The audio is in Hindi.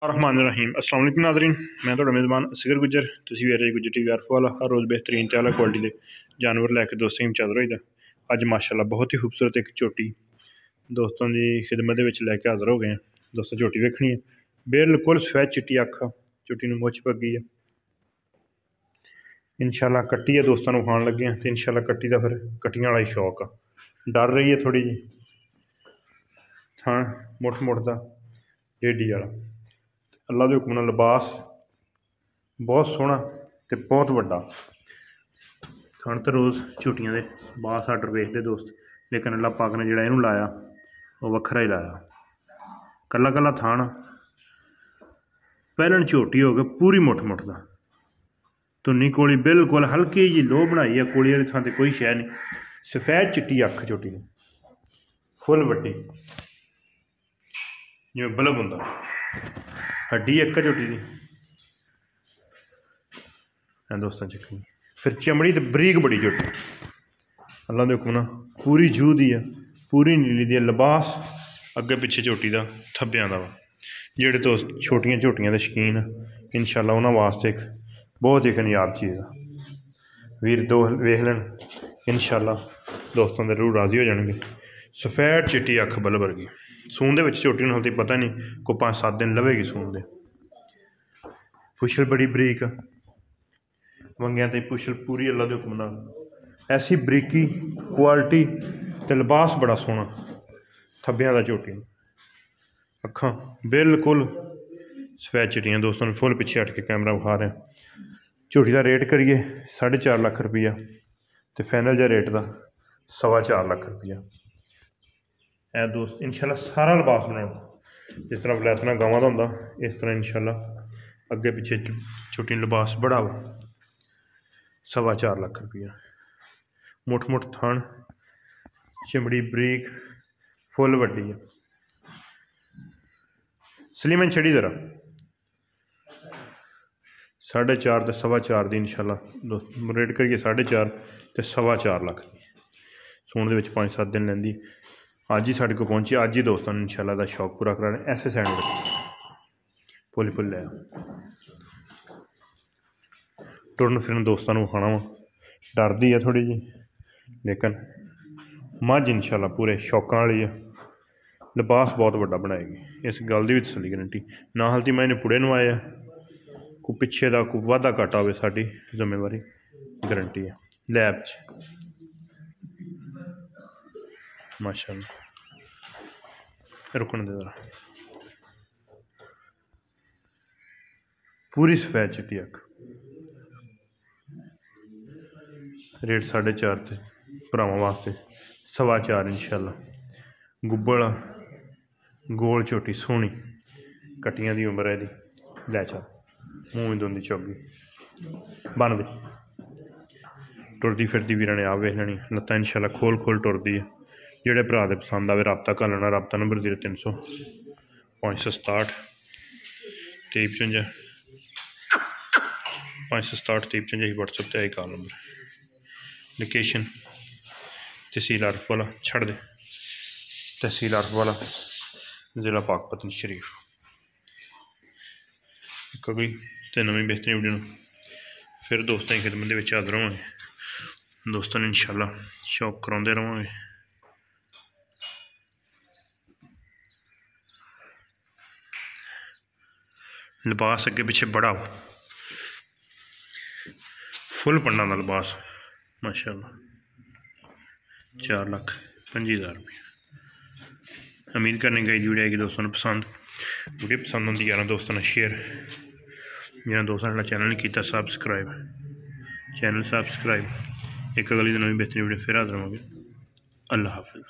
रहमान रहीम अस्सलाम वालेकुम नाज़रीन, मैं ਤੁਹਾਡਾ मेज़बान असगर गुजर। ਤੁਸੀਂ ਵੇਖ ਰਹੇ गुजर टीवी आर वाला हर रोज़ बेहतरीन ते आला क्वालिटी के जानवर लैके दोस्तों की ਚੱਲ रਹੀਦਾ। ਅੱਜ माशाअल्लाह बहुत ही खूबसूरत एक झोटी दोस्तों की खिदमत लैके हाज़र हो गए हैं। दोस्तों झोटी वेखनी है, बिल्कुल सफेद चिट्टी अख, झोटी में मुछ पगी है। इंशाअल्लाह कट्टी है दोस्तों को खान लगे हैं, तो इंशाअल्लाह कट्टी का फिर कट्टियां वाला ही शौक आ। डर रही है थोड़ी जी, हाँ मुठ मुठ का डेडी वाला। अल्लाह के हुक्म नाल लिबास बहुत सोहना ते बहुत वड्डा। थण तो रोज़ झोटियां दे बास आर्डर वेखते दोस्त, लेकिन अल्लाह पाक ने जिहड़ा इहनूं लाया वो वखरा ही लाया। कल्ला कल्ला थान पहलन झोटी हो गई पूरी मुठ मुठ का, धुन्नी कोली बिल्कुल हल्की जी लो बनाई है। कोली वाली थां ते कोई शै नहीं, सफेद चिट्टी अख झोटी ने, फुल वड्डी जिवें बल्ब हुंदा। हड्डी एक झोटी की दोस्तों चक्की, फिर चमड़ी तो बरीक बड़ी झोटी। अल्लाह के हुक्म पूरी जूह दी है, पूरी नीली दी है। लिबास अगे पिछे झोटी का थब्बियां दा वा। जेहड़े तो छोटियां झोटियां के शौकीन इंशाअल्लाह उन्होंने वास्ते एक बहुत ही नियाब चीज़ है। वीर दो वेख लैन इंशाअल्लाह दोस्तों के रूह राजी हो जाएंगे। सफेद चिट्टी अख बल्ब वर्गी, सून दे विच झोटी नूं पता नहीं को 5-7 दिन लवेगी सून दे। पुछल बड़ी बरीक, वंगियां ते पुछल पूरी अल्लाह के हुक्म नाल, ऐसी बरीकी क्वालिटी ते लिबास बड़ा सोहना। थब्बियां दा झोटी, अखां बिल्कुल सफेद चिट्टियां। दोस्तों फुल पिछे हट के कैमरा विखा रहे हैं। झोटी का रेट करिए 4.5 लाख रुपया, तो फाइनल जहा रेट का 4.25 लाख रुपया। ऐ दोस्त इंशाअल्लाह सारा लिबास बनाना जिस तरह वलैतना गावां दा हुंदा, इस तरह इंशाअल्लाह अगे पिछे छोटी लिबास बड़ा वा। 4.25 लाख रुपया। मुठ मुठ थान, चिमड़ी बरीक, फुल वड्डी है। सलीमन छड़ी जरा 4.5 तो 4.25 दी इंशाअल्लाह दोस्त रेट करिए 4.5 तो 4.25 लाख। सूण दे 5-7 दिन लैंदी, अज ही साढ़े को पहुंची, अज ही दोस्तों ने इंशाअल्लाह का शौक पूरा करा रहे। ऐसे सैंड फुल फुल लिया टुरन फिरन दोस्तों को खाना वा। डरदी है थोड़ी जी, लेकिन मझ इंशाअल्लाह पूरे शौकों वाली है। लिबास बहुत वड्डा बनाएगी, इस गल की भी तसली गारंटी ना। हालती मैं इन्हें पुड़े नवाया, को पिछे का कोई वाधा घाटा हो साड़ी जिम्मेवारी गारंटी है। लैब माशाअल्लाह रुकन दे जरा, पूरी सफेद चिट्टी अख। रेट 4.5 भरावां वास्ते 4.25 इंशाअल्लाह। गुब्बल गोल झोटी सोहनी, कट्टियां दी उम्र है। लै चल मूँह में दोंदी चौगी बन दे। टुरदी फिरदी वीर ने आप वेख लैनी, लत्तां इंशाअल्लाह खोल खोल टुरदी है। जेह्ड़े भरा दे पसंद आवे रबता कर लेना। रबता नंबर 0300 567 2355 567 2355 व्हाट्सएप पर है कॉल नंबर। लोकेशन तहसील आरफ वाला छड़ दे, तहसील आरफ वाला जिला पाकपतन शरीफ। अगली तो नवी बेहतरीन वीडियो फिर दोस्तों की खिदमत में हाजिर होवांगे। दोस्तों ने इंशाअल्लाह शौक कराते रहांगे। लिबास अगे पिछे बड़ा फुल पन्ना का लिबास माशाअल्लाह। 4,25,000 रुपये। उम्मीद करने गई वीडियो आएगी दोस्तों ने पसंद। वीडियो पसंद होंगी यार दोस्तों ने शेयर, जिन्हें दोस्तों ने चैनल नहीं किया सबसक्राइब, चैनल सबसक्राइब। एक अगली दिन नवी बेहतरीन वीडियो फिर हाजिर होंगे। अल्लाह हाफिज़।